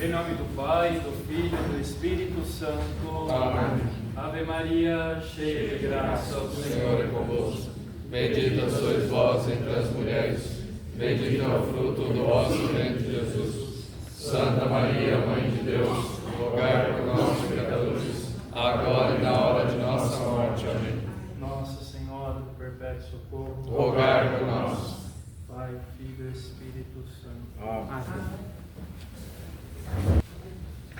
Em nome do Pai, do Filho e do Espírito Santo. Amém. Ave Maria, cheia de graça, o Senhor é convosco. Bendita sois vós entre as mulheres. Bendito é o fruto do vosso ventre, Jesus. Santa Maria, Mãe de Deus, rogai por nós, pecadores, agora e na hora de nossa morte. Amém. Nossa Senhora do Perpétuo Socorro, Rogai por nós. Pai, Filho e Espírito Santo. Amém.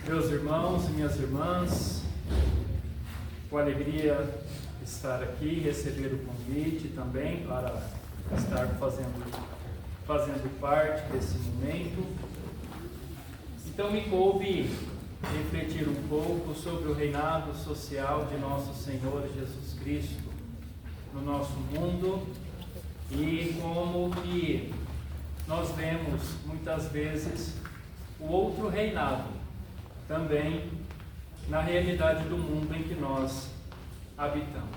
Meus irmãos e minhas irmãs, com alegria estar aqui, receber o convite também para estar fazendo parte desse momento. Então me coube refletir um pouco sobre o reinado social de nosso Senhor Jesus Cristo no nosso mundo e como que nós vemos muitas vezes o outro reinado também na realidade do mundo em que nós habitamos.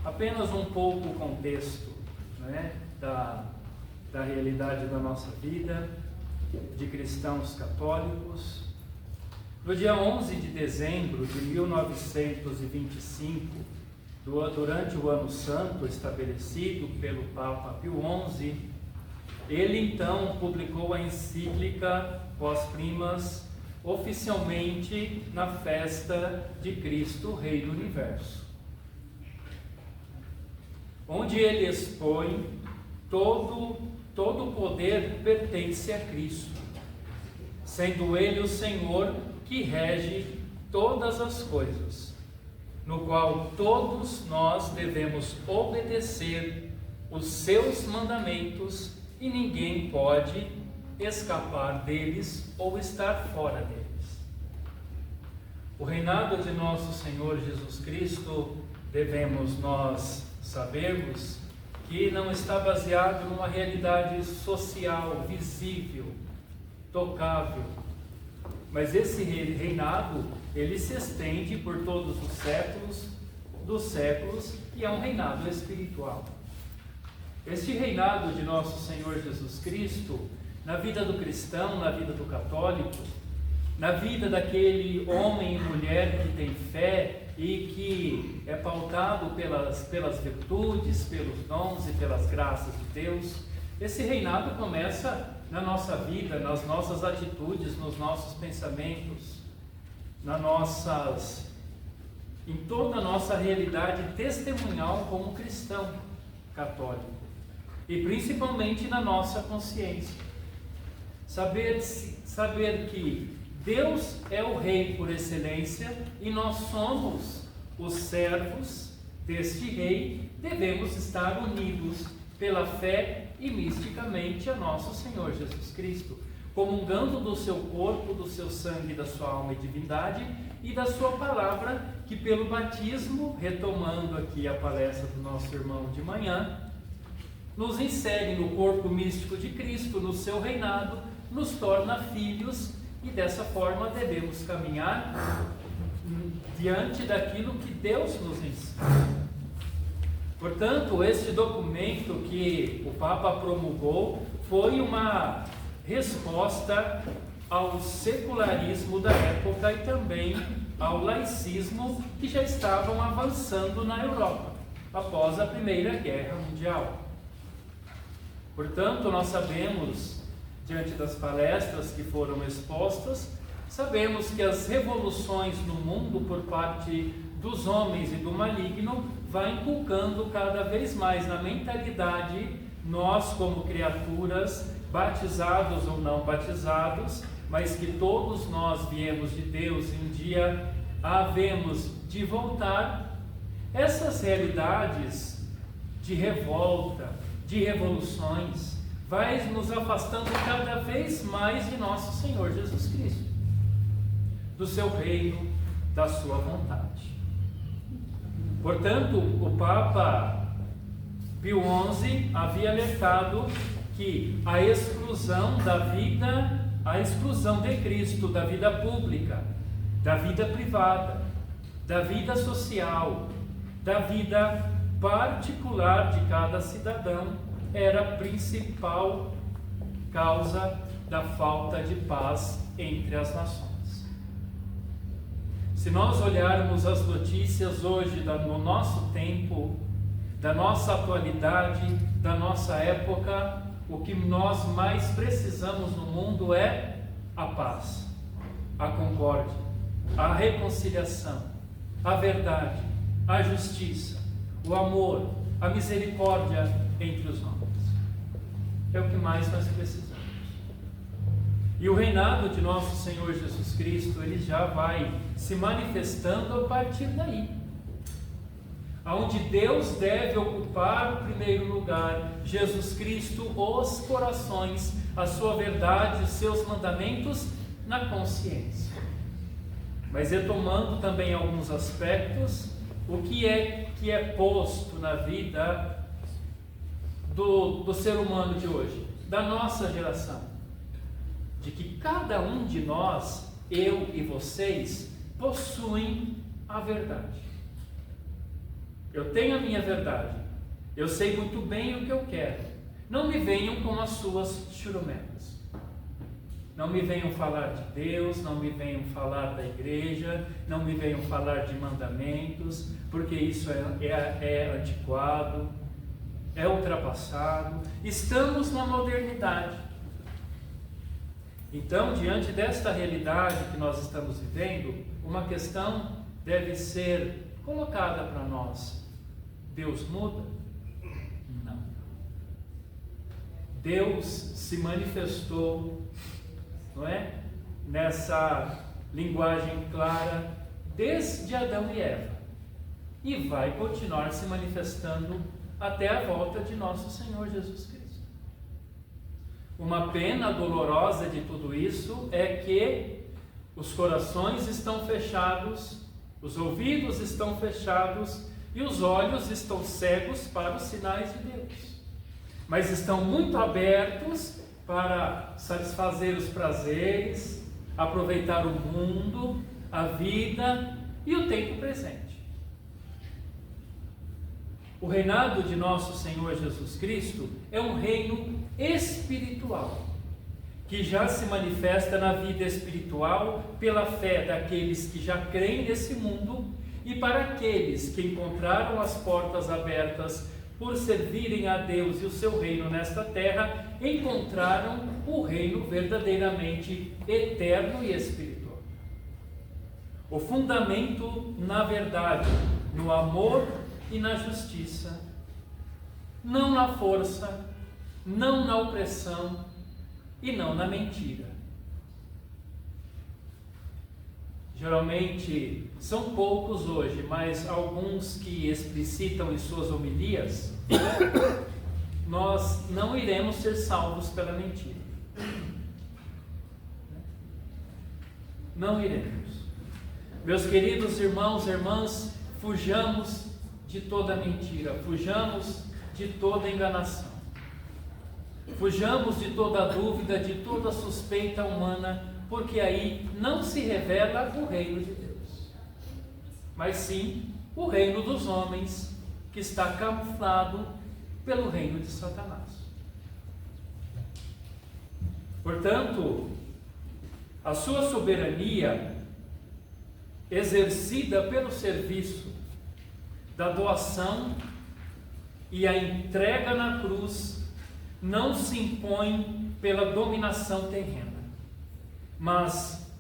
Apenas um pouco o contexto, né, da realidade da nossa vida de cristãos católicos. No dia 11 de dezembro de 1925, durante o Ano Santo estabelecido pelo Papa Pio XI, ele então publicou a encíclica Vós Primas, oficialmente na festa de Cristo, Rei do Universo, onde ele expõe todo o poder pertence a Cristo, sendo Ele o Senhor que rege todas as coisas, no qual todos nós devemos obedecer os seus mandamentos e ninguém pode escapar deles ou estar fora deles. O reinado de nosso Senhor Jesus Cristo, devemos nós sabermos que não está baseado numa realidade social, visível, tocável, mas esse reinado, ele se estende por todos os séculos dos séculos e é um reinado espiritual. Este reinado de nosso Senhor Jesus Cristo, na vida do cristão, na vida do católico, na vida daquele homem e mulher que tem fé e que é pautado pelas virtudes, pelos dons e pelas graças de Deus, esse reinado começa na nossa vida, nas nossas atitudes, nos nossos pensamentos, em toda a nossa realidade testemunhal como cristão católico, e principalmente na nossa consciência. Saber que Deus é o Rei por excelência e nós somos os servos deste Rei, devemos estar unidos pela fé e misticamente a nosso Senhor Jesus Cristo, comungando do seu corpo, do seu sangue, da sua alma e divindade e da sua palavra, que pelo batismo, retomando aqui a palestra do nosso irmão de manhã, nos insere no corpo místico de Cristo, no seu reinado, nos torna filhos e dessa forma devemos caminhar diante daquilo que Deus nos ensina. Portanto, este documento que o Papa promulgou foi uma resposta ao secularismo da época e também ao laicismo que já estavam avançando na Europa após a Primeira Guerra Mundial. Portanto, nós sabemos, diante das palestras que foram expostas, sabemos que as revoluções no mundo por parte dos homens e do maligno vai inculcando cada vez mais na mentalidade, nós como criaturas, batizados ou não batizados, mas que todos nós viemos de Deus e um dia havemos de voltar, essas realidades de revolta, de revoluções, vai nos afastando cada vez mais de nosso Senhor Jesus Cristo, do seu reino, da sua vontade. Portanto, o Papa Pio XI havia alertado que a exclusão de Cristo da vida pública, da vida privada, da vida social, da vida particular de cada cidadão era a principal causa da falta de paz entre as nações. Se nós olharmos as notícias hoje no nosso tempo, da nossa atualidade, da nossa época, o que nós mais precisamos no mundo é a paz, a concórdia, a reconciliação, a verdade, a justiça, o amor, a misericórdia entre os homens. É o que mais nós precisamos. E o reinado de nosso Senhor Jesus Cristo, ele já vai se manifestando a partir daí. Onde Deus deve ocupar o primeiro lugar, Jesus Cristo, os corações, a sua verdade, os seus mandamentos na consciência. Mas retomando também alguns aspectos, o que é posto na vida do ser humano de hoje, da nossa geração, de que cada um de nós, eu e vocês, possuem a verdade. Eu tenho a minha verdade, eu sei muito bem o que eu quero. Não me venham com as suas churumelas. Não me venham falar de Deus, não me venham falar da igreja, não me venham falar de mandamentos, porque isso é antiquado, é ultrapassado. Estamos na modernidade. Então, diante desta realidade que nós estamos vivendo, uma questão deve ser colocada para nós: Deus muda? Não. Deus se manifestou, não é? Nessa linguagem clara desde Adão e Eva, e vai continuar se manifestando até a volta de nosso Senhor Jesus Cristo. Uma pena dolorosa de tudo isso é que os corações estão fechados, os ouvidos estão fechados e os olhos estão cegos para os sinais de Deus, mas estão muito abertos para satisfazer os prazeres, aproveitar o mundo, a vida e o tempo presente. O reinado de nosso Senhor Jesus Cristo é um reino espiritual, que já se manifesta na vida espiritual pela fé daqueles que já creem nesse mundo e para aqueles que encontraram as portas abertas por servirem a Deus e o seu reino nesta terra, encontraram o reino verdadeiramente eterno e espiritual. O fundamento na verdade, no amor e na justiça, não na força, não na opressão e não na mentira. Geralmente são poucos hoje, mas alguns que explicitam em suas homilias, nós não iremos ser salvos pela mentira. Não iremos. Meus queridos irmãos e irmãs, fujamos de toda mentira, fujamos de toda enganação, fujamos de toda dúvida, de toda suspeita humana, porque aí não se revela o reino de Deus, mas sim o reino dos homens, que está camuflado pelo reino de Satanás. Portanto, a sua soberania, exercida pelo serviço da doação e a entrega na cruz, não se impõe pela dominação terrena, mas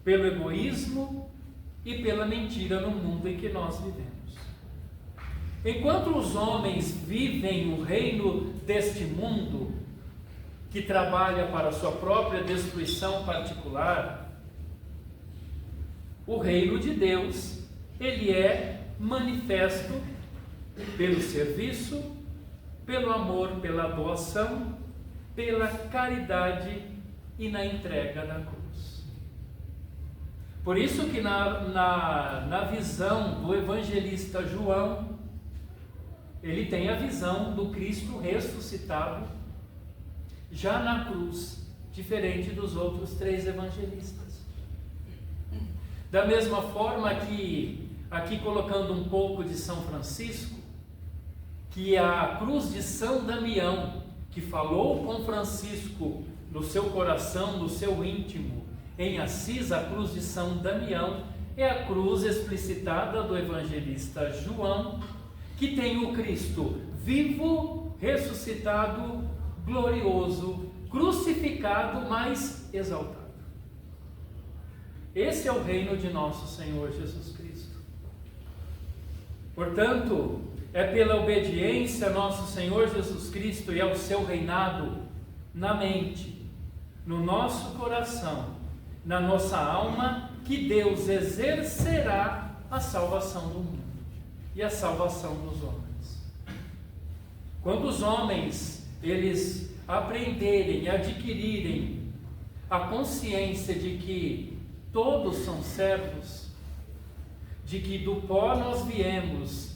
pelo egoísmo e pela mentira no mundo em que nós vivemos. Enquanto os homens vivem o reino deste mundo, que trabalha para a sua própria destruição particular, o reino de Deus, ele é manifesto pelo serviço, pelo amor, pela doação, pela caridade e na entrega da cruz. Por isso que na visão do evangelista João, ele tem a visão do Cristo ressuscitado já na cruz, diferente dos outros 3 evangelistas. Da mesma forma que, aqui colocando um pouco de São Francisco, que a cruz de São Damião, que falou com Francisco no seu coração, no seu íntimo, em Assis, a cruz de São Damião, é a cruz explicitada do evangelista João, que tem o Cristo vivo, ressuscitado, glorioso, crucificado, mas exaltado. Esse é o reino de nosso Senhor Jesus Cristo. Portanto, é pela obediência a nosso Senhor Jesus Cristo e ao seu reinado na mente, no nosso coração, na nossa alma, que Deus exercerá a salvação do mundo e a salvação dos homens. Quando os homens, eles aprenderem, adquirirem a consciência de que todos são servos, de que do pó nós viemos,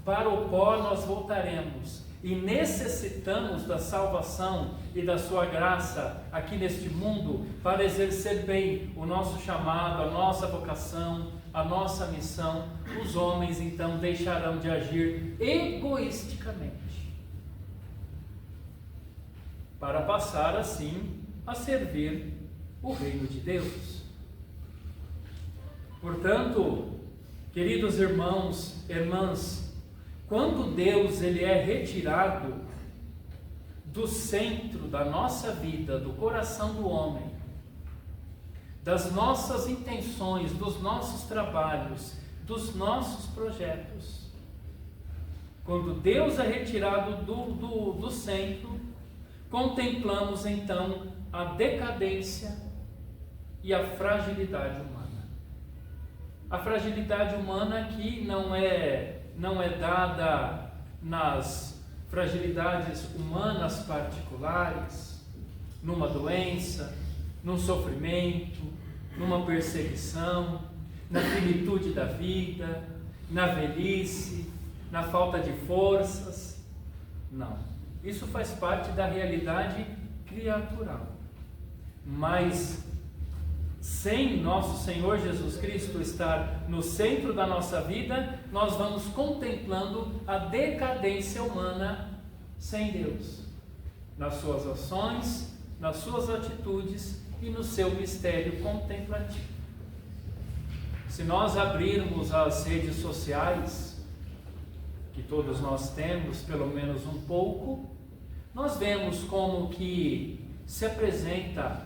para o pó nós voltaremos, e necessitamos da salvação e da sua graça aqui neste mundo para exercer bem o nosso chamado, a nossa vocação, a nossa missão, os homens então deixarão de agir egoisticamente, para passar assim a servir o reino de Deus. Portanto, queridos irmãos, irmãs, quando Deus ele é retirado do centro da nossa vida, do coração do homem, das nossas intenções, dos nossos trabalhos, dos nossos projetos, quando Deus é retirado do centro, contemplamos então a decadência e a fragilidade humana. A fragilidade humana que não é dada nas fragilidades humanas particulares, numa doença, num sofrimento, numa perseguição, na finitude da vida, na velhice, na falta de forças. Não. Isso faz parte da realidade criatural. Mas sem nosso Senhor Jesus Cristo estar no centro da nossa vida, nós vamos contemplando a decadência humana sem Deus, nas suas ações, nas suas atitudes e no seu mistério contemplativo. Se nós abrirmos as redes sociais, que todos nós temos, pelo menos um pouco, nós vemos como que se apresenta,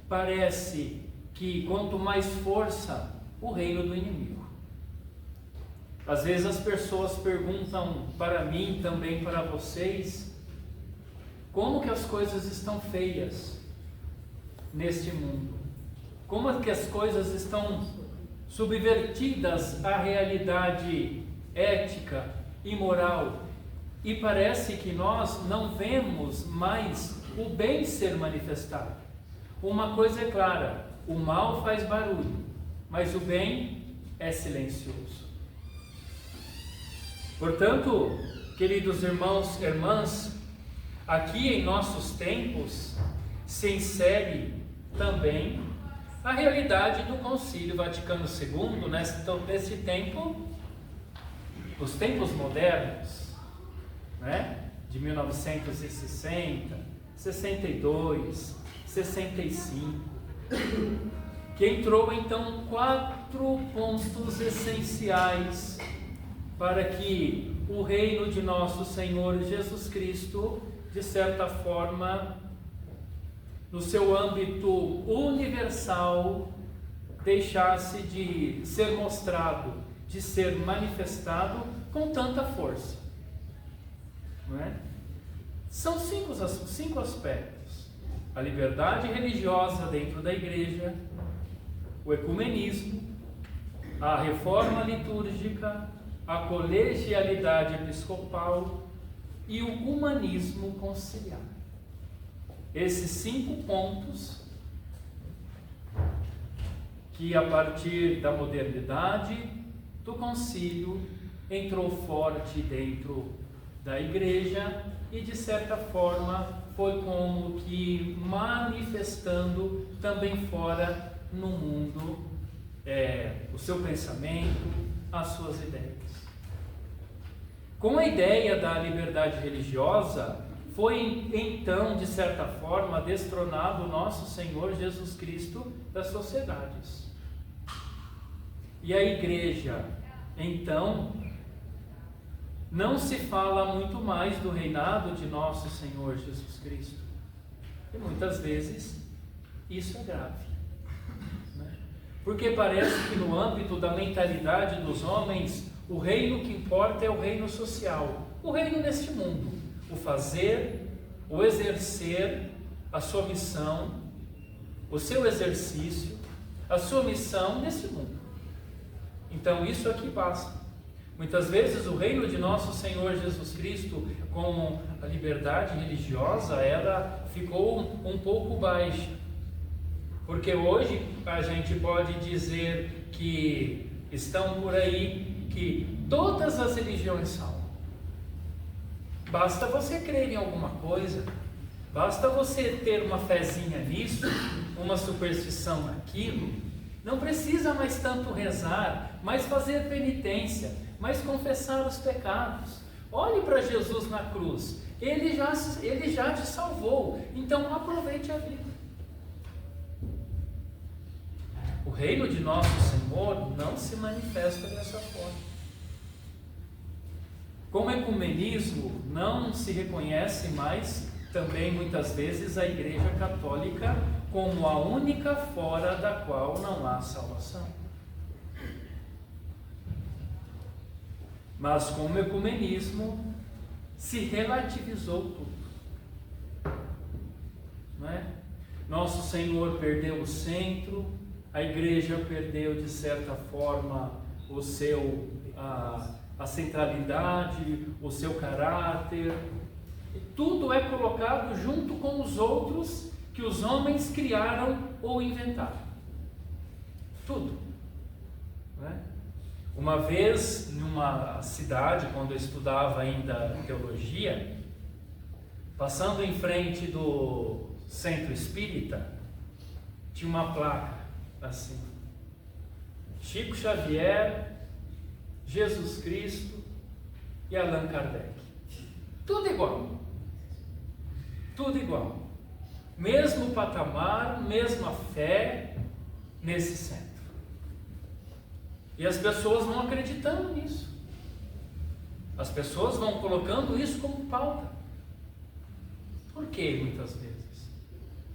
parece que quanto mais força, o reino do inimigo. Às vezes as pessoas perguntam para mim, também para vocês, como que as coisas estão feias neste mundo? Como é que as coisas estão subvertidas à realidade ética e moral? E parece que nós não vemos mais o bem ser manifestado. Uma coisa é clara: o mal faz barulho, mas o bem é silencioso. Portanto, queridos irmãos e irmãs, aqui em nossos tempos se insere também a realidade do Concílio Vaticano II, nesse tempo, os tempos modernos, né? De 1960, 62, 65, que entrou então 4 pontos essenciais para que o reino de nosso Senhor Jesus Cristo, de certa forma, no seu âmbito universal, deixasse de ser mostrado, de ser manifestado com tanta força. Não é? São 5 aspectos: a liberdade religiosa dentro da igreja, o ecumenismo, a reforma litúrgica, a colegialidade episcopal e o humanismo conciliar. Esses 5 pontos que, a partir da modernidade, do concílio, entrou forte dentro da igreja e, de certa forma, foi como que manifestando também fora no mundo o seu pensamento, as suas ideias. Com a ideia da liberdade religiosa, foi então, de certa forma, destronado o nosso Senhor Jesus Cristo das sociedades. E a igreja, então, não se fala muito mais do reinado de nosso Senhor Jesus Cristo. E muitas vezes isso é grave, né? Porque parece que no âmbito da mentalidade dos homens, o reino que importa é o reino social, o reino neste mundo, o fazer, o exercer a sua missão, o seu exercício, a sua missão neste mundo. Então isso aqui basta. Muitas vezes o reino de nosso Senhor Jesus Cristo, com a liberdade religiosa, ela ficou um pouco baixa. Porque hoje a gente pode dizer que estão por aí que todas as religiões salvam. Basta você crer em alguma coisa, basta você ter uma fezinha nisso, uma superstição naquilo. Não precisa mais tanto rezar, mais fazer penitência, mais confessar os pecados. Olhe para Jesus na cruz, ele já te salvou, então aproveite a vida. O reino de nosso Senhor não se manifesta dessa forma. Como ecumenismo, não se reconhece mais também muitas vezes a Igreja Católica como a única fora da qual não há salvação. Mas com o ecumenismo se relativizou tudo, não é? Nosso Senhor perdeu o centro, a Igreja perdeu de certa forma a centralidade, o seu caráter. E tudo é colocado junto com os outros que os homens criaram ou inventaram. Tudo, não é? Uma vez, numa cidade, quando eu estudava ainda teologia, passando em frente do centro espírita, tinha uma placa assim: Chico Xavier, Jesus Cristo e Allan Kardec. Tudo igual. Tudo igual. Mesmo patamar, mesma fé nesse centro. E as pessoas vão acreditando nisso. As pessoas vão colocando isso como pauta. Por quê, muitas vezes?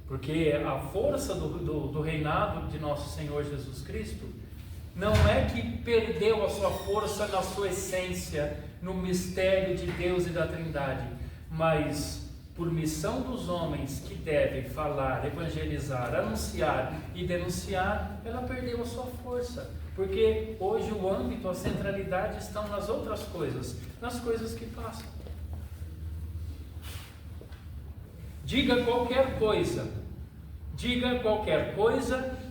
Porque a força do reinado de nosso Senhor Jesus Cristo não é que perdeu a sua força na sua essência, no mistério de Deus e da Trindade, mas por missão dos homens que devem falar, evangelizar, anunciar e denunciar, ela perdeu a sua força. Porque hoje o âmbito, a centralidade estão nas outras coisas, nas coisas que passam. Diga qualquer coisa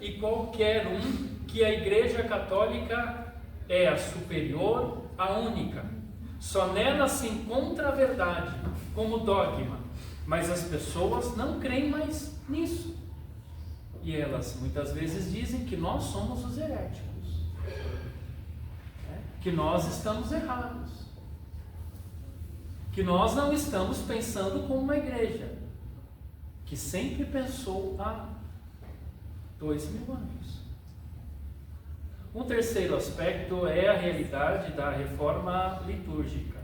e qualquer um que a Igreja Católica é a superior, a única. Só nela se encontra a verdade, como dogma, mas as pessoas não creem mais nisso. E elas muitas vezes dizem que nós somos os heréticos, que nós estamos errados, que nós não estamos pensando como uma igreja, que sempre pensou há 2000 anos. Um terceiro aspecto é a realidade da reforma litúrgica.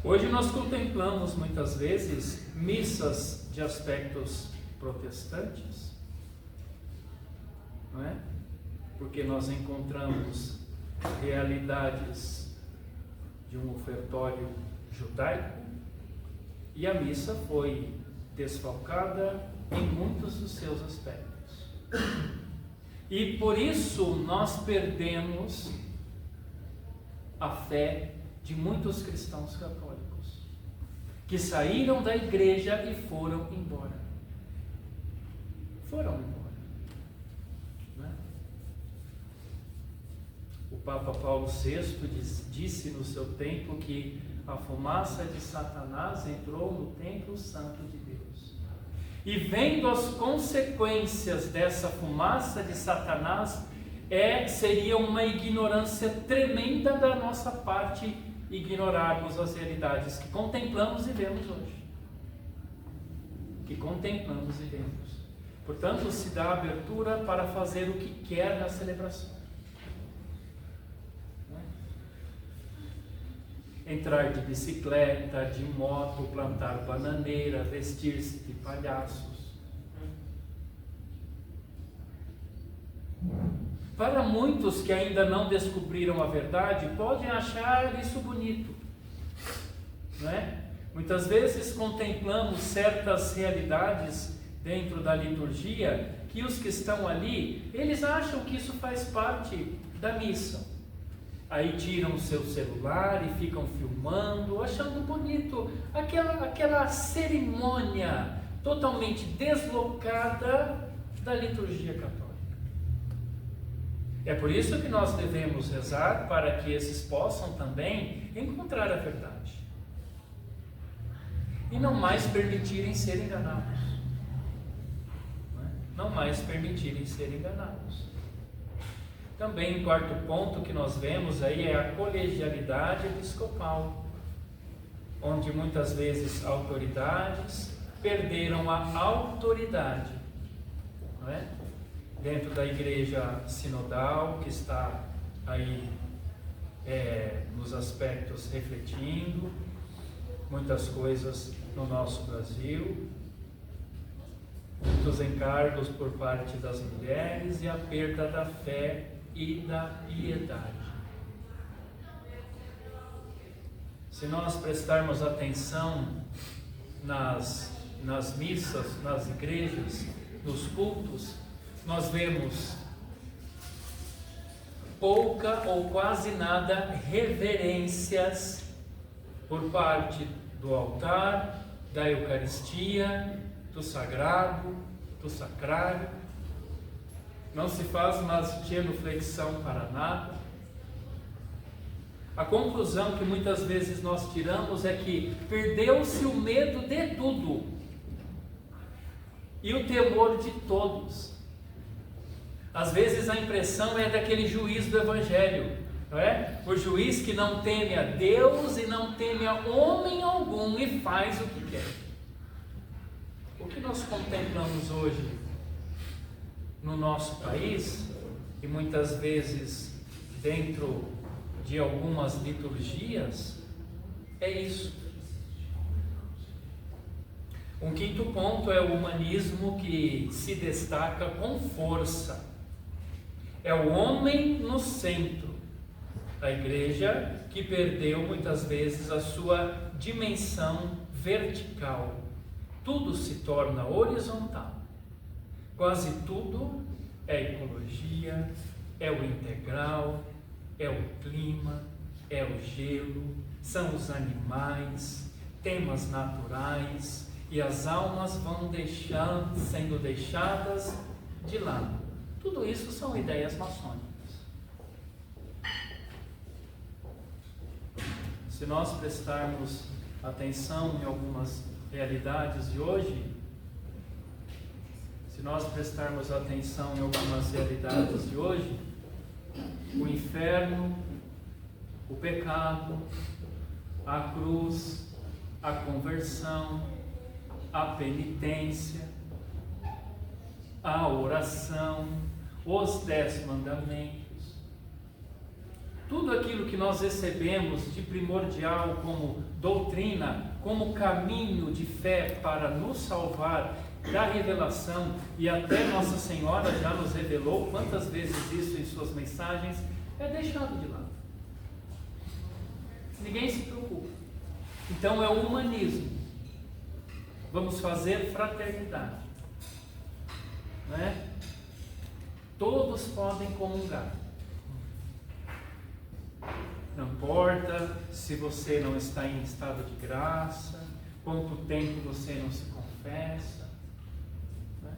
Hoje nós contemplamos muitas vezes missas de aspectos protestantes, não é? Porque nós encontramos realidades de um ofertório judaico e a missa foi desfalcada em muitos dos seus aspectos. E por isso nós perdemos a fé de muitos cristãos católicos que saíram da igreja e foram embora. Né? O Papa Paulo VI disse no seu tempo que a fumaça de Satanás entrou no templo santo de Deus. E vendo as consequências dessa fumaça de Satanás, seria uma ignorância tremenda da nossa parte ignorarmos as realidades que contemplamos e vemos hoje. Que contemplamos e vemos. Portanto, se dá abertura para fazer o que quer na celebração. Entrar de bicicleta, de moto, plantar bananeira, vestir-se de palhaços. Para muitos que ainda não descobriram a verdade, podem achar isso bonito, não é? Muitas vezes contemplamos certas realidades dentro da liturgia que os que estão ali, eles acham que isso faz parte da missa. Aí tiram o seu celular e ficam filmando, achando bonito aquela cerimônia totalmente deslocada da liturgia católica. É por isso que nós devemos rezar para que esses possam também encontrar a verdade e não mais permitirem ser enganados. Não mais permitirem ser enganados. Também o quarto ponto que nós vemos aí é a colegialidade episcopal, onde muitas vezes autoridades perderam a autoridade, não é? Dentro da igreja sinodal, que está aí nos aspectos refletindo muitas coisas no nosso Brasil, muitos encargos por parte das mulheres e a perda da fé e da piedade. Se nós prestarmos atenção nas missas, nas igrejas, nos cultos, nós vemos pouca ou quase nada reverências por parte do altar, da Eucaristia, do sagrado, do sacrário. Não se faz mais genuflexão para nada. A conclusão que muitas vezes nós tiramos é que perdeu-se o medo de tudo e o temor de todos. Às vezes a impressão é daquele juiz do Evangelho, não é? O juiz que não teme a Deus e não teme a homem algum e faz o que quer. O que nós contemplamos hoje no nosso país, e muitas vezes dentro de algumas liturgias, é isso. Um quinto ponto é o humanismo que se destaca com força. É o homem no centro. A igreja que perdeu muitas vezes a sua dimensão vertical. Tudo se torna horizontal. Quase tudo é ecologia, é o integral, é o clima, é o gelo, são os animais, temas naturais, e as almas vão sendo deixadas de lado. Tudo isso são ideias maçônicas. Se nós prestarmos atenção em algumas realidades de hoje, o inferno, o pecado, a cruz, a conversão, a penitência, a oração, os 10 mandamentos, tudo aquilo que nós recebemos de primordial como doutrina, como caminho de fé para nos salvar da revelação, e até Nossa Senhora já nos revelou quantas vezes isso em suas mensagens, é deixado de lado. Ninguém se preocupa. Então é o humanismo. Vamos fazer fraternidade, não é? Todos podem comungar. Não importa se você não está em estado de graça, quanto tempo você não se confessa, né?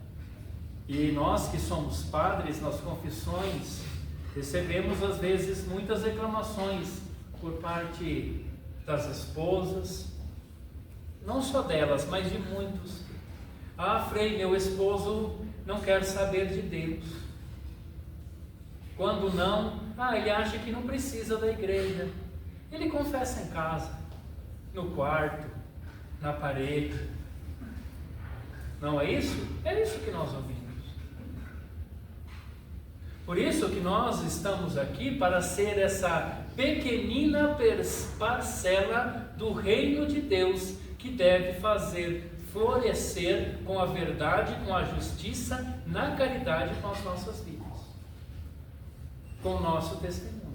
E nós que somos padres, nas confissões, recebemos às vezes muitas reclamações por parte das esposas, não só delas, mas de muitos. Ah, Frei, meu esposo não quer saber de Deus. Quando não, ele acha que não precisa da igreja. Ele confessa em casa, no quarto, na parede. Não é isso? É isso que nós ouvimos. Por isso que nós estamos aqui para ser essa pequenina parcela do reino de Deus que deve fazer florescer com a verdade, com a justiça, na caridade com as nossas vidas, com o nosso testemunho.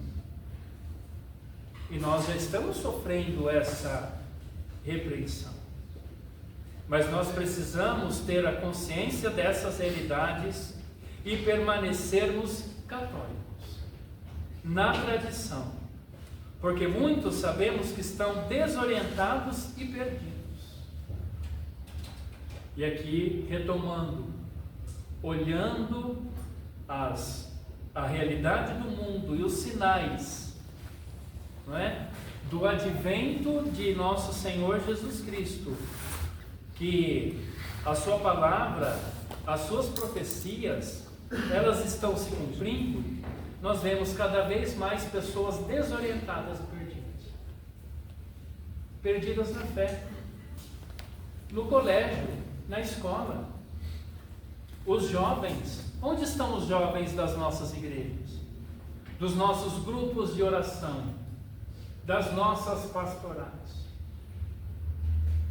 E nós já estamos sofrendo essa repreensão. Mas nós precisamos ter a consciência dessas realidades e permanecermos católicos, na tradição. Porque muitos sabemos que estão desorientados e perdidos. E aqui, retomando, olhando a realidade do mundo e os sinais, não é? Do advento de nosso Senhor Jesus Cristo, que a sua palavra, as suas profecias, elas estão se cumprindo. Nós vemos cada vez mais pessoas desorientadas e perdidas na fé, no colégio, na escola. Os jovens, onde estão os jovens das nossas igrejas, dos nossos grupos de oração, das nossas pastorais?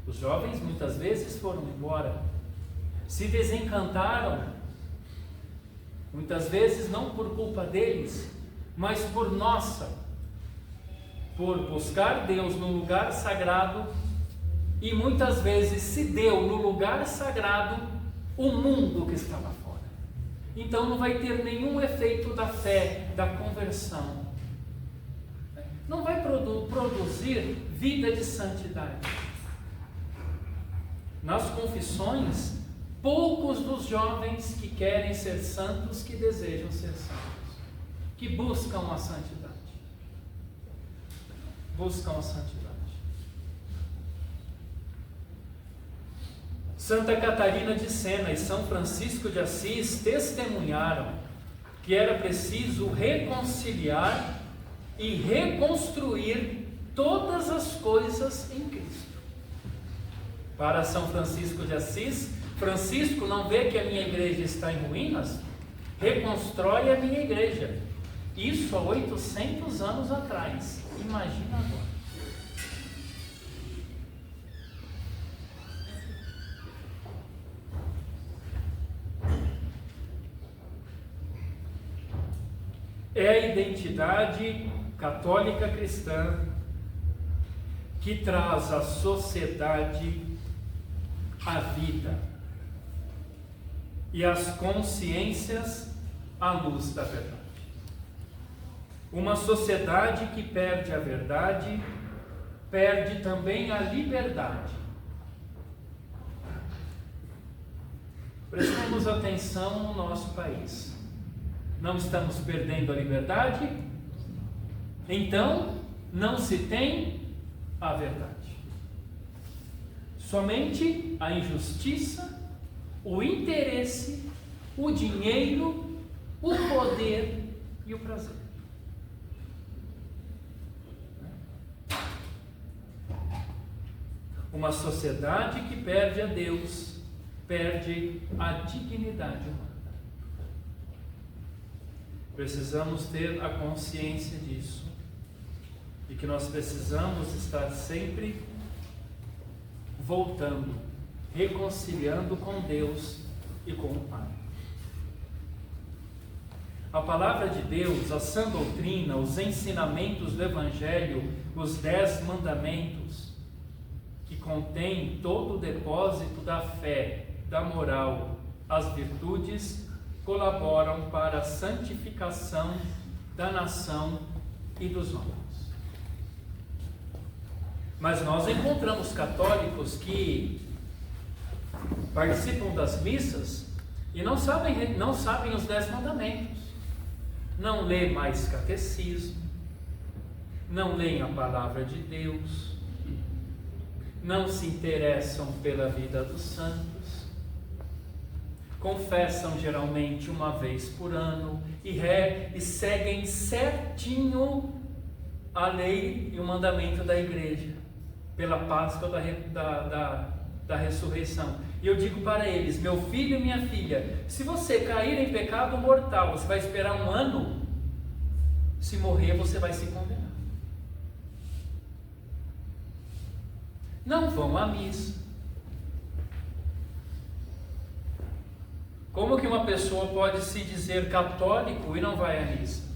Os jovens muitas vezes foram embora, se desencantaram, muitas vezes não por culpa deles, mas por nossa, por buscar Deus no lugar sagrado, e muitas vezes se deu no lugar sagrado o mundo que estava fora. Então não vai ter nenhum efeito da fé, da conversão, não vai produzir vida de santidade. Nas confissões, poucos dos jovens que querem ser santos, que desejam ser santos, que buscam a santidade. Buscam a santidade. Santa Catarina de Sena e São Francisco de Assis testemunharam que era preciso reconciliar e reconstruir todas as coisas em Cristo. Para São Francisco de Assis, Francisco não vê que a minha igreja está em ruínas? Reconstrói a minha igreja. Isso há 800 anos atrás. Imagina agora. É a identidade católica cristã que traz à sociedade a vida e as consciências à luz da verdade. Uma sociedade que perde a verdade, perde também a liberdade. Prestemos atenção no nosso país. Não estamos perdendo a liberdade? Então, não se tem a verdade. Somente a injustiça, o interesse, o dinheiro, o poder e o prazer. Uma sociedade que perde a Deus, perde a dignidade humana. Precisamos ter a consciência disso, e que nós precisamos estar sempre voltando, reconciliando com Deus e com o Pai. A palavra de Deus, a sã doutrina, os ensinamentos do Evangelho, os 10 mandamentos, que contém todo o depósito da fé, da moral, as virtudes, colaboram para a santificação da nação e dos homens. Mas nós encontramos católicos que participam das missas e não sabem os 10 mandamentos, não lê mais catecismo, não leem a palavra de Deus, não se interessam pela vida dos santos, confessam geralmente uma vez por ano e seguem certinho a lei e o mandamento da igreja, pela Páscoa da ressurreição. E eu digo para eles: meu filho e minha filha, se você cair em pecado mortal, você vai esperar um ano? Se morrer, você vai se condenar. Não vão à missa. Como que uma pessoa pode se dizer católico e não vai à missa?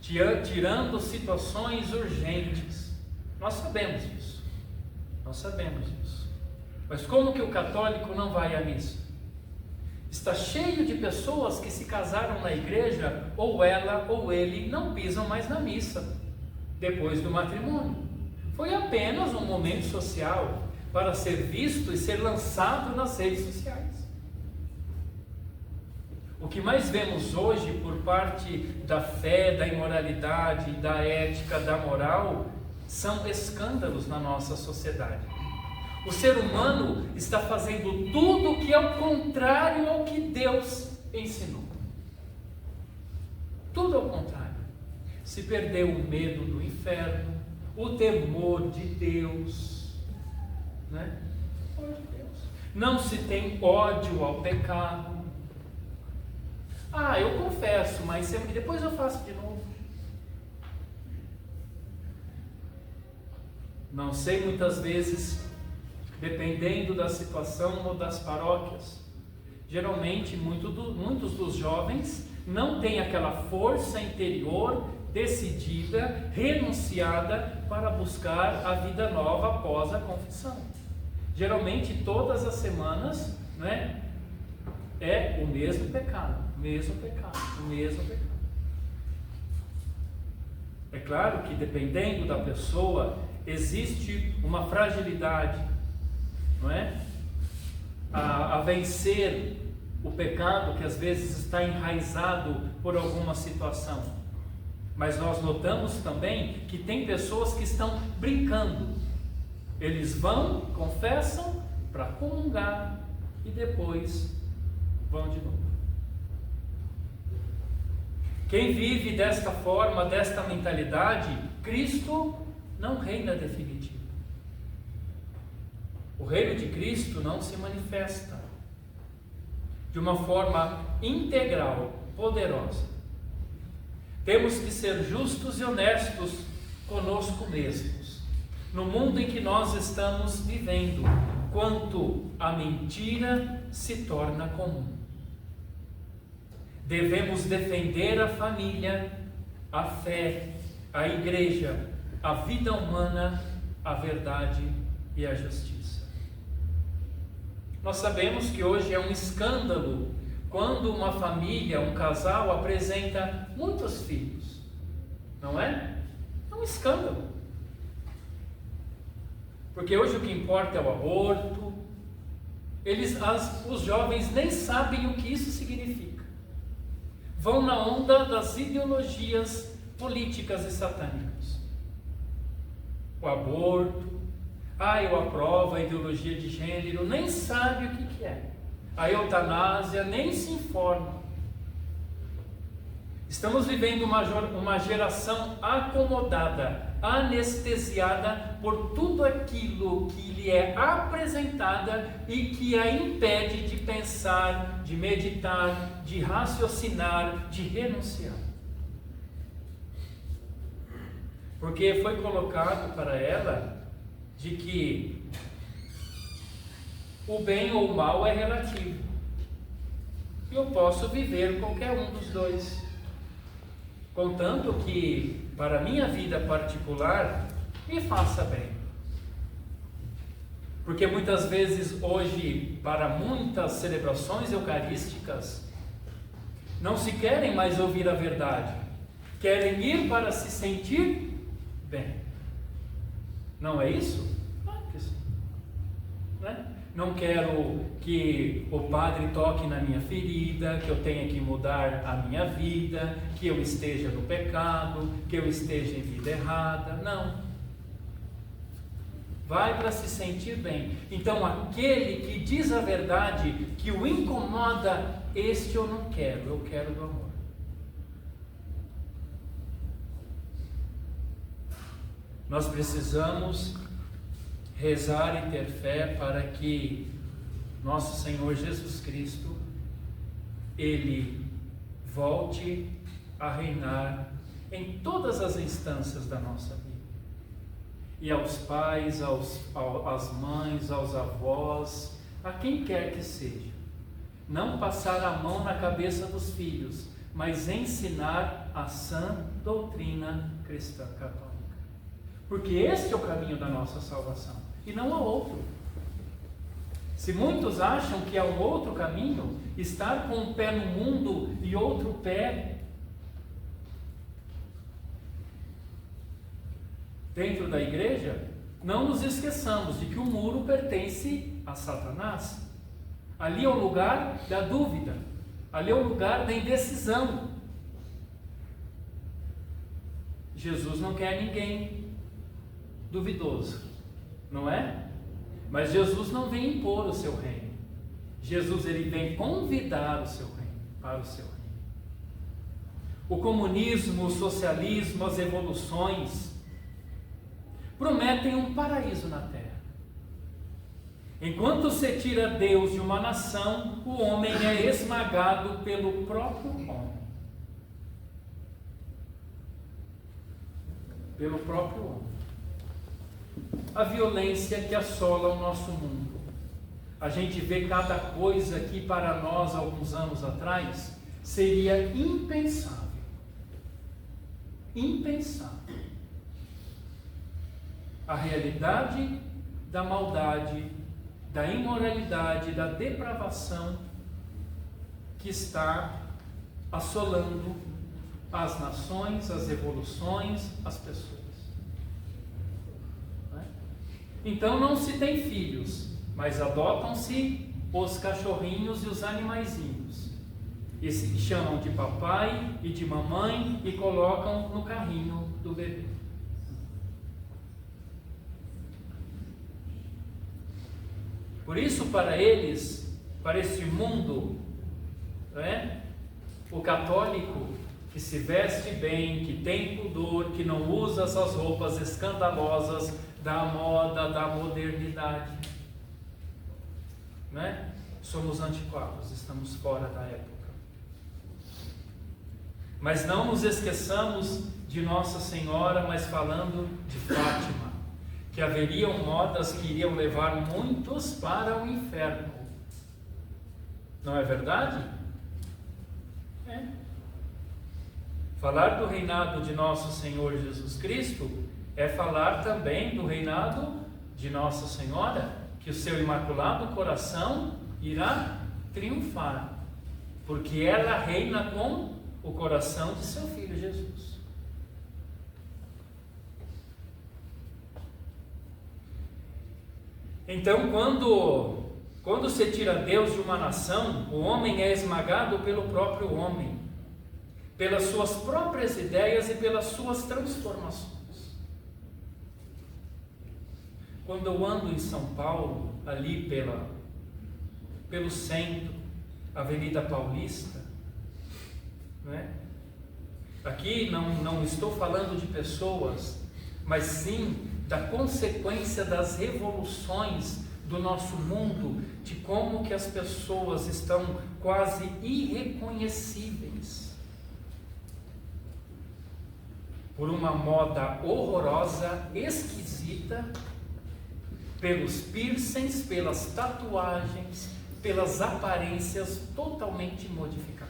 Tirando situações urgentes. Nós sabemos disso. Nós sabemos disso. Mas como que o católico não vai à missa? Está cheio de pessoas que se casaram na igreja, ou ela ou ele não pisam mais na missa depois do matrimônio. Foi apenas um momento social para ser visto e ser lançado nas redes sociais. O que mais vemos hoje por parte da fé, da imoralidade, da ética, da moral, são escândalos na nossa sociedade. O ser humano está fazendo tudo o que é o contrário ao que Deus ensinou. Tudo ao contrário. Se perdeu o medo do inferno, o temor de Deus, né? Não se tem ódio ao pecado. Eu confesso, mas depois eu faço de novo. Não sei, muitas vezes, dependendo da situação ou das paróquias, geralmente muitos dos jovens não têm aquela força interior decidida, renunciada para buscar a vida nova após a confissão. Geralmente todas as semanas, né, é o mesmo pecado, o mesmo pecado. É claro que dependendo da pessoa existe uma fragilidade, não é? A vencer o pecado que às vezes está enraizado por alguma situação. Mas nós notamos também que tem pessoas que estão brincando. Eles vão, confessam para comungar e depois vão de novo. Quem vive desta forma, desta mentalidade, Cristo não reina definitivo. O reino de Cristo não se manifesta de uma forma integral, poderosa. Temos que ser justos e honestos conosco mesmos, no mundo em que nós estamos vivendo, quanto a mentira se torna comum. Devemos defender a família, a fé, a igreja, a vida humana, a verdade e a justiça. Nós sabemos que hoje é um escândalo quando uma família, um casal apresenta muitos filhos, não é? É um escândalo. Porque hoje o que importa é o aborto. Os jovens nem sabem o que isso significa. Vão na onda das ideologias políticas e satânicas. O aborto, eu aprovo a ideologia de gênero, nem sabe o que é. A eutanásia, nem se informa. Estamos vivendo uma geração acomodada, anestesiada por tudo aquilo que lhe é apresentada e que a impede de pensar, de meditar, de raciocinar, de renunciar. Porque foi colocado para ela de que o bem ou o mal é relativo. Eu posso viver qualquer um dos dois. Contanto que, para a minha vida particular, me faça bem. Porque muitas vezes hoje, para muitas celebrações eucarísticas, não se querem mais ouvir a verdade. Querem ir para se sentir bem. Não é isso? Claro que sim. Né? Não quero que o padre toque na minha ferida, que eu tenha que mudar a minha vida, que eu esteja no pecado, que eu esteja em vida errada. Não. Vai para se sentir bem. Então aquele que diz a verdade, que o incomoda, este eu não quero, eu quero do amor. Nós precisamos rezar e ter fé para que nosso Senhor Jesus Cristo, Ele volte a reinar em todas as instâncias da nossa vida. E aos pais, às mães, aos avós, a quem quer que seja, não passar a mão na cabeça dos filhos, mas ensinar a sã doutrina cristã católica. Porque este é o caminho da nossa salvação, e não há outro. Se muitos acham que há um outro caminho, estar com um pé no mundo e outro pé dentro da igreja, não nos esqueçamos de que o muro pertence a Satanás. Ali é o lugar da dúvida, ali é o lugar da indecisão. Jesus não quer ninguém duvidoso, não é? Mas Jesus não vem impor o seu reino. Jesus, ele vem convidar o seu reino, para o seu reino. O comunismo, o socialismo, as revoluções prometem um paraíso na terra. Enquanto se tira Deus de uma nação, o homem é esmagado pelo próprio homem. Pelo próprio homem. A violência que assola o nosso mundo. A gente vê cada coisa que para nós, alguns anos atrás, seria impensável. Impensável. A realidade da maldade, da imoralidade, da depravação que está assolando as nações, as revoluções, as pessoas. Então não se tem filhos, mas adotam-se os cachorrinhos e os animaizinhos. E se chamam de papai e de mamãe e colocam no carrinho do bebê. Por isso, para eles, para este mundo, o católico que se veste bem, que tem pudor, que não usa essas roupas escandalosas da moda, da modernidade, somos antiquados, estamos fora da época. Mas não nos esqueçamos de Nossa Senhora, mas falando de Fátima, que haveriam modas que iriam levar muitos para o inferno. Não é verdade? Falar do reinado de nosso Senhor Jesus Cristo é falar também do reinado de Nossa Senhora, que o seu imaculado coração irá triunfar, porque ela reina com o coração de seu Filho Jesus. Então, quando se tira Deus de uma nação, o homem é esmagado pelo próprio homem, pelas suas próprias ideias e pelas suas transformações. Quando eu ando em São Paulo, ali pelo centro, Avenida Paulista, aqui não estou falando de pessoas, mas sim da consequência das revoluções do nosso mundo, de como que as pessoas estão quase irreconhecíveis por uma moda horrorosa, esquisita, pelos piercings, pelas tatuagens, pelas aparências totalmente modificadas.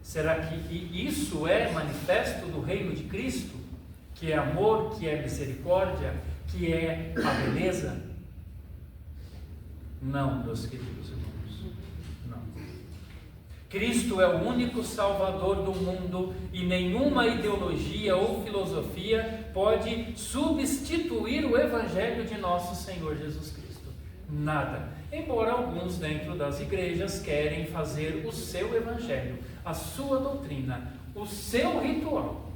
Será que isso é manifesto do reino de Cristo? Que é amor, que é misericórdia, que é a beleza? Não, meus queridos irmãos, não. Cristo é o único Salvador do mundo e nenhuma ideologia ou filosofia pode substituir o Evangelho de nosso Senhor Jesus Cristo. Nada. Embora alguns dentro das igrejas querem fazer o seu Evangelho, a sua doutrina, o seu ritual.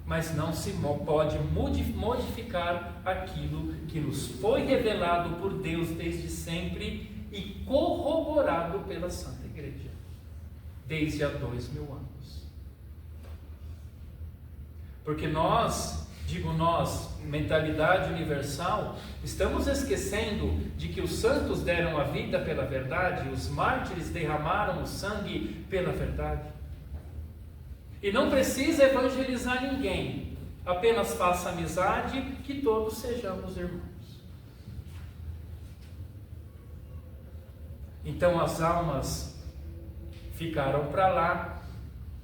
Mas não se pode modificar aquilo que nos foi revelado por Deus desde sempre e corroborado pela Santa Igreja, desde há 2000 anos. Porque nós, digo nós, mentalidade universal, estamos esquecendo de que os santos deram a vida pela verdade, os mártires derramaram o sangue pela verdade. E não precisa evangelizar ninguém, apenas faça amizade, que todos sejamos irmãos. Então as almas ficaram para lá,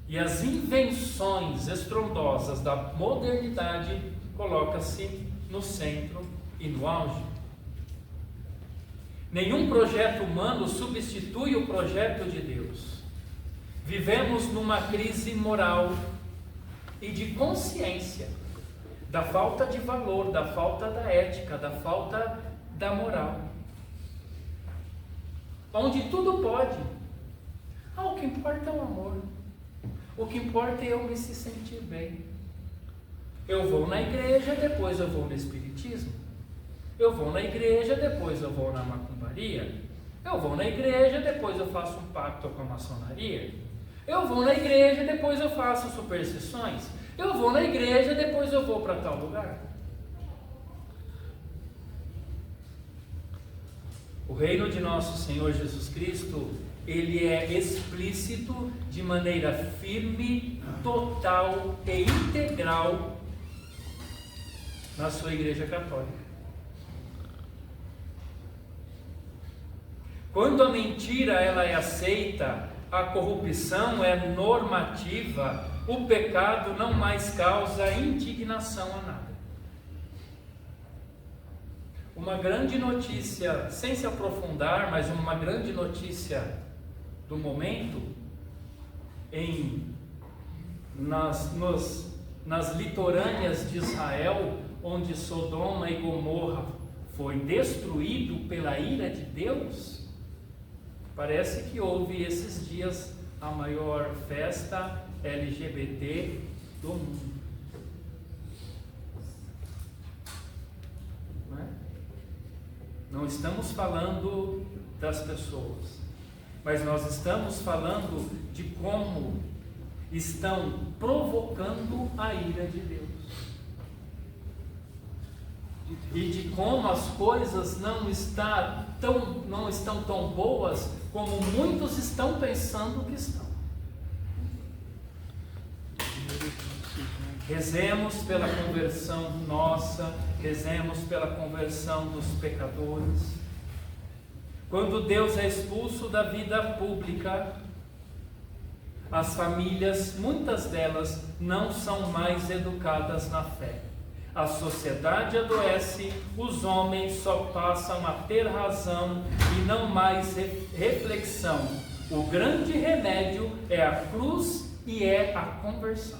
e as invenções estrondosas da modernidade colocam-se no centro e no auge. Nenhum projeto humano substitui o projeto de Deus. Vivemos numa crise moral e de consciência, da falta de valor, da falta da ética, da falta da moral. Onde tudo pode. O que importa é o amor. O que importa é eu me sentir bem. Eu vou na igreja, depois eu vou no espiritismo. Eu vou na igreja, depois eu vou na macumbaria. Eu vou na igreja, depois eu faço um pacto com a maçonaria. Eu vou na igreja, depois eu faço superstições. Eu vou na igreja, depois eu vou para tal lugar. O reino de nosso Senhor Jesus Cristo, ele é explícito de maneira firme, total e integral na sua Igreja Católica. Quando a mentira ela é aceita, a corrupção é normativa, o pecado não mais causa indignação a nada. Uma grande notícia, sem se aprofundar, mas uma grande notícia do momento, nas litorâneas de Israel, onde Sodoma e Gomorra foi destruído pela ira de Deus, parece que houve esses dias a maior festa LGBT do mundo. Não é? Não estamos falando das pessoas, mas nós estamos falando de como estão provocando a ira de Deus. E de como as coisas não estão tão boas como muitos estão pensando que estão. Rezemos pela conversão nossa, rezemos pela conversão dos pecadores. Quando Deus é expulso da vida pública, as famílias, muitas delas, não são mais educadas na fé. A sociedade adoece, os homens só passam a ter razão e não mais reflexão. O grande remédio é a cruz e é a conversão.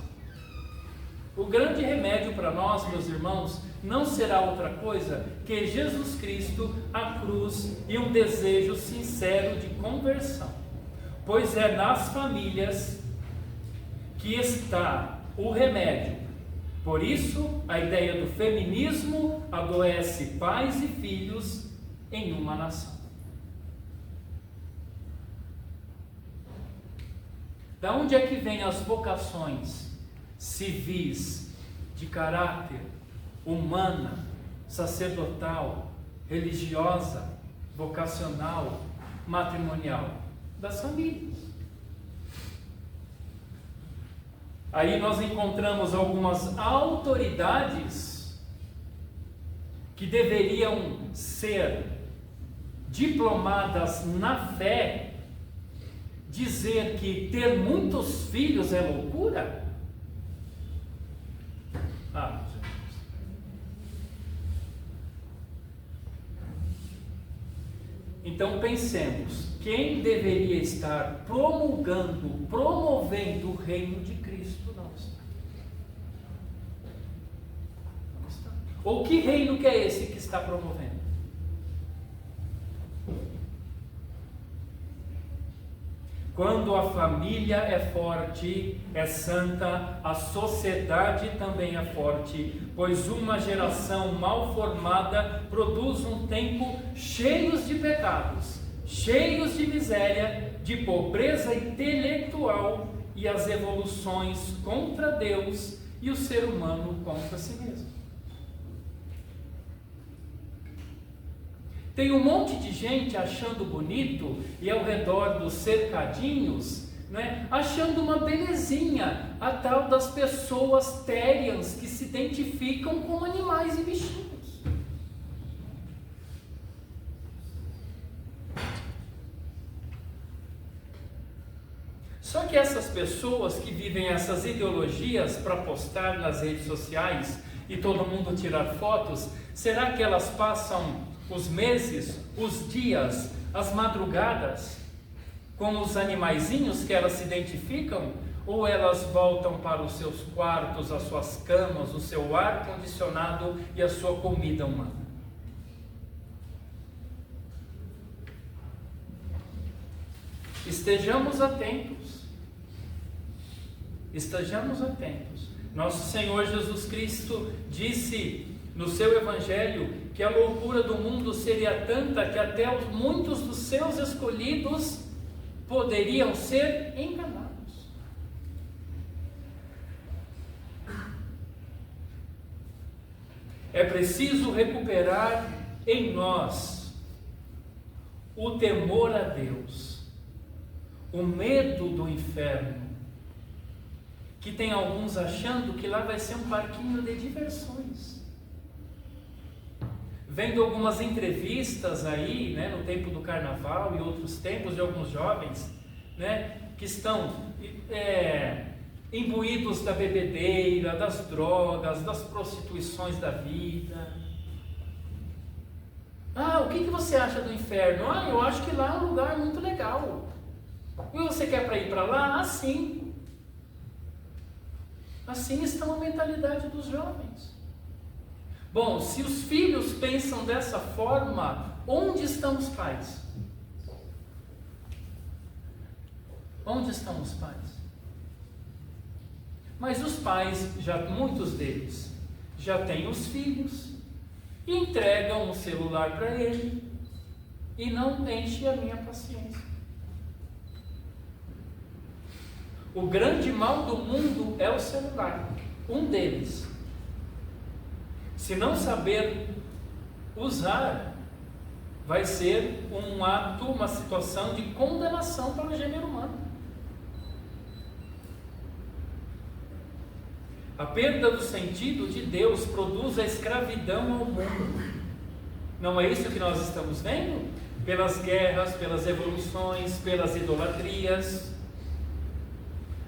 O grande remédio para nós, meus irmãos, não será outra coisa que Jesus Cristo, a cruz e um desejo sincero de conversão. Pois é nas famílias que está o remédio. Por isso, a ideia do feminismo adoece pais e filhos em uma nação. Da onde é que vêm as vocações civis, de caráter, humana, sacerdotal, religiosa, vocacional, matrimonial? Das famílias. Aí nós encontramos algumas autoridades que deveriam ser diplomadas na fé, dizer que ter muitos filhos é loucura? Então pensemos, quem deveria estar promovendo o reino de Cristo não está. Não está. Ou que reino que é esse que está promovendo? Quando a família é forte, é santa, a sociedade também é forte, pois uma geração mal formada produz um tempo cheio de pecados, cheios de miséria, de pobreza intelectual, e as evoluções contra Deus e o ser humano contra si mesmo. Tem um monte de gente achando bonito e ao redor dos cercadinhos, né, achando uma belezinha a tal das pessoas terians que se identificam como animais e bichinhos. Só que essas pessoas que vivem essas ideologias para postar nas redes sociais e todo mundo tirar fotos, será que elas passam os meses, os dias, as madrugadas com os animaizinhos que elas se identificam? Ou elas voltam para os seus quartos, as suas camas, o seu ar-condicionado e a sua comida humana? Estejamos atentos. Estejamos atentos. Nosso Senhor Jesus Cristo disse no seu Evangelho que a loucura do mundo seria tanta que até muitos dos seus escolhidos poderiam ser enganados. É preciso recuperar em nós o temor a Deus, o medo do inferno, que tem alguns achando que lá vai ser um parquinho de diversões. Vendo algumas entrevistas aí, né, no tempo do carnaval e outros tempos de alguns jovens, né, que estão imbuídos da bebedeira, das drogas, das prostituições da vida. O que você acha do inferno? Eu acho que lá é um lugar muito legal. E você quer ir para lá? Sim. Assim está a mentalidade dos jovens. Bom, se os filhos pensam dessa forma, onde estão os pais? Onde estão os pais? Mas os pais, muitos deles, já têm os filhos e entregam o celular para ele e não enche a minha paciência. O grande mal do mundo é o celular, um deles. Se não saber usar, vai ser um ato, uma situação de condenação para o gênero humano. A perda do sentido de Deus produz a escravidão ao mundo. Não é isso que nós estamos vendo? Pelas guerras, pelas revoluções, pelas idolatrias.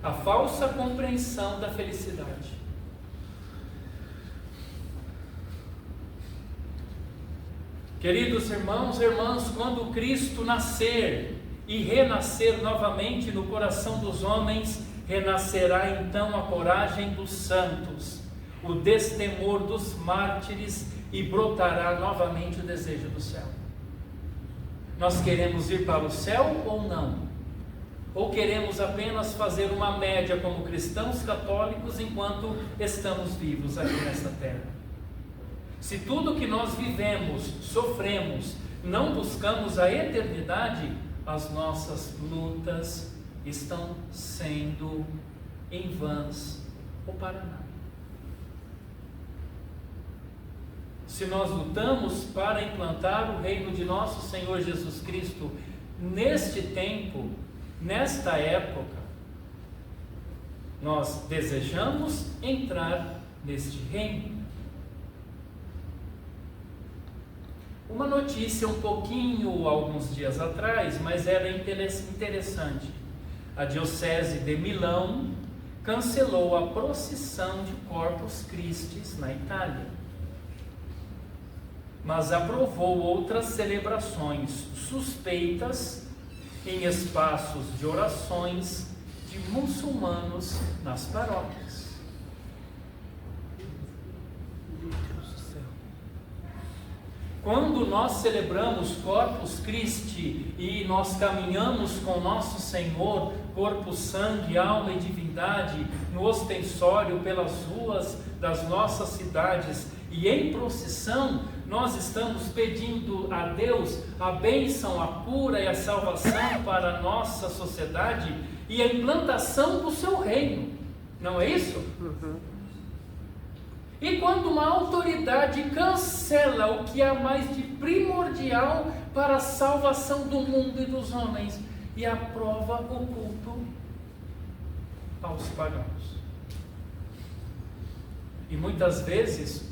A falsa compreensão da felicidade. Queridos irmãos e irmãs, quando Cristo nascer e renascer novamente no coração dos homens, renascerá então a coragem dos santos, o destemor dos mártires e brotará novamente o desejo do céu. Nós queremos ir para o céu ou não? Ou queremos apenas fazer uma média como cristãos católicos enquanto estamos vivos aqui nesta terra? Se tudo que nós vivemos, sofremos, não buscamos a eternidade, as nossas lutas estão sendo em vãs ou para nada. Se nós lutamos para implantar o reino de nosso Senhor Jesus Cristo neste tempo, nesta época, nós desejamos entrar neste reino. Uma notícia alguns dias atrás, mas era interessante. A Diocese de Milão cancelou a procissão de Corpus Christi na Itália, mas aprovou outras celebrações suspeitas em espaços de orações de muçulmanos nas paróquias. Quando nós celebramos Corpus Christi e nós caminhamos com nosso Senhor, corpo, sangue, alma e divindade, no ostensório pelas ruas das nossas cidades e em procissão, nós estamos pedindo a Deus a bênção, a cura e a salvação para a nossa sociedade e a implantação do seu reino. Não é isso? E quando uma autoridade cancela o que há mais de primordial para a salvação do mundo e dos homens e aprova o culto aos pagãos. E muitas vezes,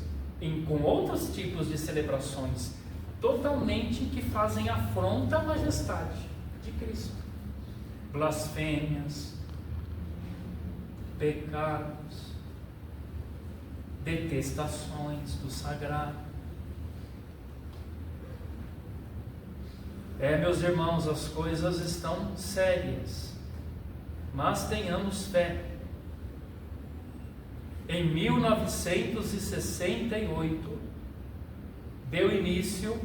com outros tipos de celebrações, totalmente que fazem afronta à majestade de Cristo. Blasfêmias, pecados, detestações do sagrado. Meus irmãos, as coisas estão sérias, mas tenhamos fé. Em 1968, deu início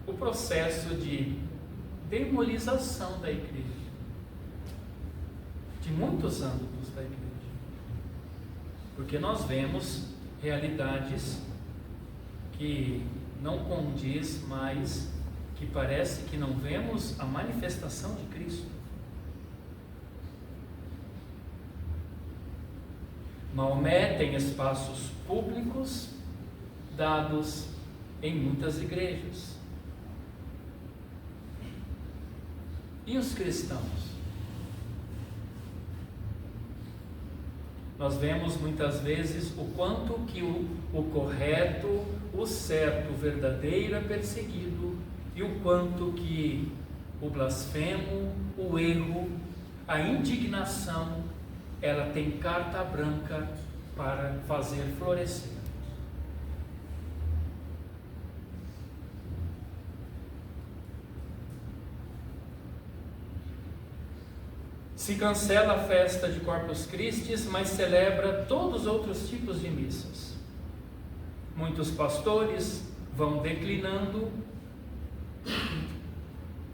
o processo de demolização da igreja, de muitos âmbitos da igreja, porque nós vemos realidades que não condiz mais, que parece que não vemos a manifestação de Cristo. Maomé tem espaços públicos dados em muitas igrejas. E os cristãos? Nós vemos muitas vezes o quanto que o correto, o certo, o verdadeiro é perseguido, e o quanto que o blasfemo, o erro, a indignação, ela tem carta branca para fazer florescer. Se cancela a festa de Corpus Christi, mas celebra todos os outros tipos de missas. Muitos pastores vão declinando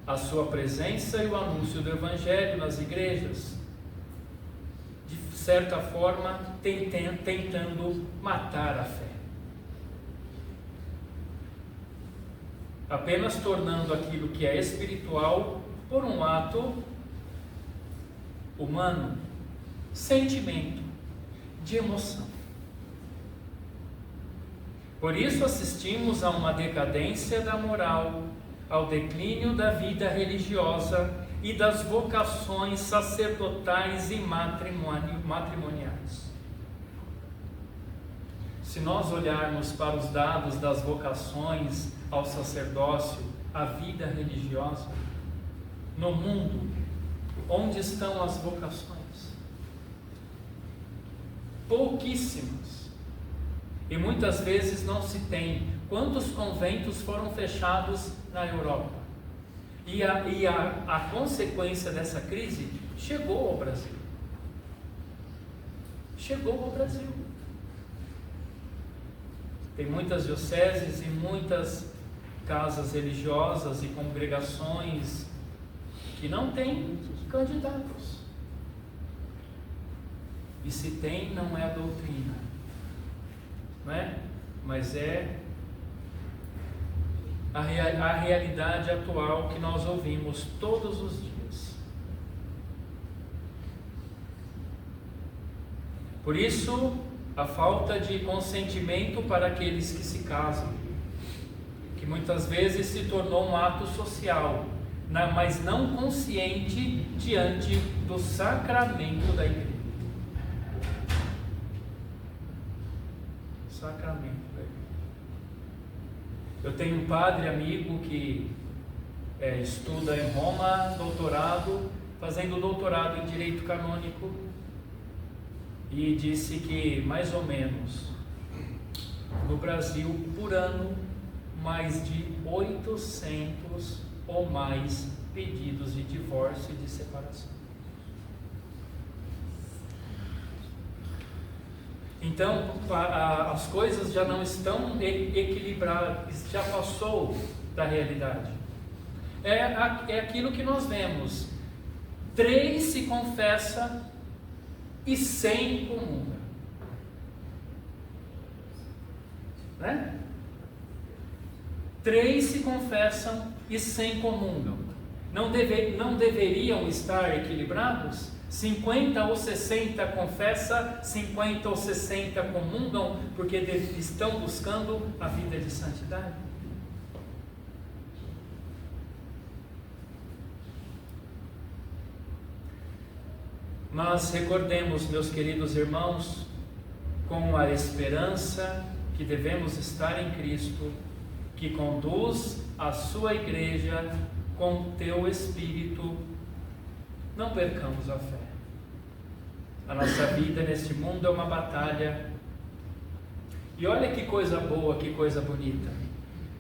a sua presença e o anúncio do Evangelho nas igrejas, de certa forma tentando matar a fé, apenas tornando aquilo que é espiritual por um ato humano, sentimento, de emoção. Por isso assistimos a uma decadência da moral, ao declínio da vida religiosa e das vocações sacerdotais e matrimoniais. Se nós olharmos para os dados das vocações ao sacerdócio, à vida religiosa, no mundo, onde estão as vocações? Pouquíssimas. E muitas vezes não se tem. Quantos conventos foram fechados na Europa? E a consequência dessa crise chegou ao Brasil. Chegou ao Brasil. Tem muitas dioceses e muitas casas religiosas e congregações que não têm candidatos. E se tem, não é a doutrina, não é? Mas é a realidade atual que nós ouvimos todos os dias. Por isso, a falta de consentimento para aqueles que se casam, que muitas vezes se tornou um ato social, mas não consciente diante do sacramento da igreja. Sacramento da igreja. Eu tenho um padre amigo que estuda em Roma, doutorado, fazendo doutorado em direito canônico, e disse que mais ou menos no Brasil, por ano, mais de 800 ou mais pedidos de divórcio e de separação. Então, as coisas já não estão equilibradas, já passou da realidade. É aquilo que nós vemos: 3 se confessa e 100 comunga, né? 3 se confessam e 100 comungam. Não deveriam estar equilibrados? 50 ou 60 confessa, 50 ou 60 comungam, porque estão buscando a vida de santidade. Mas recordemos, meus queridos irmãos, com a esperança que devemos estar em Cristo, que conduz a sua igreja com teu Espírito, não percamos a fé. A nossa vida neste mundo é uma batalha. E olha que coisa boa, que coisa bonita.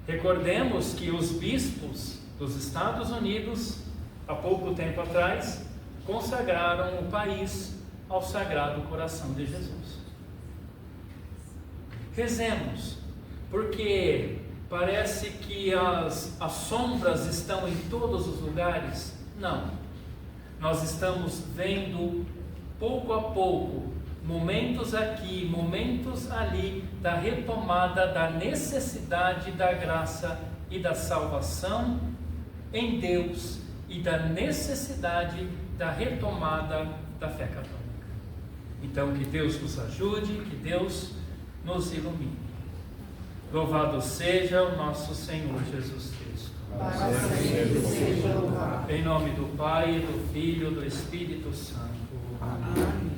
Recordemos que os bispos dos Estados Unidos, há pouco tempo atrás, consagraram o país ao Sagrado Coração de Jesus. Rezemos, porque parece que as sombras estão em todos os lugares. Não. Nós estamos vendo, pouco a pouco, momentos aqui, momentos ali, da retomada da necessidade da graça e da salvação em Deus e da necessidade da retomada da fé católica. Então, que Deus nos ajude, que Deus nos ilumine. Louvado seja o nosso Senhor Jesus Cristo. Para sempre seja louvado. Em nome do Pai, do Filho e do Espírito Santo. Amém.